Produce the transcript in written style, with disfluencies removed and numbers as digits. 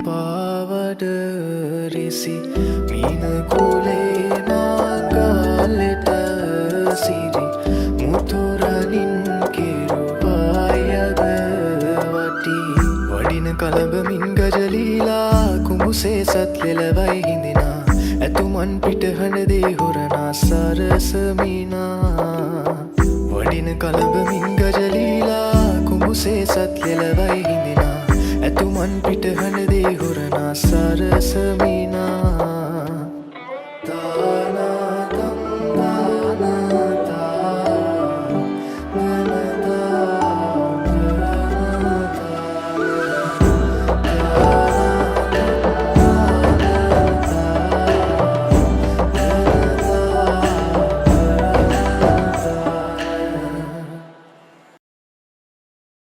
පාවඩ රිසි මීන කුලේ නාගලෙට සිරි මුතුරනින් කිරුවායද වටි වඩින කලඹමින් ගජලීලා කුඹුසේ සත් ලෙලවයි හිඳිනා ඇතුමන් පිටහඬ දේ හොරනා සරසමිනා වඩින කලඹමින් ගජලීලා කුඹුසේ සත් ලෙලවයි හිඳිනා ඇතුමන් පිටහඬ දේ හොරනා සරසමිනා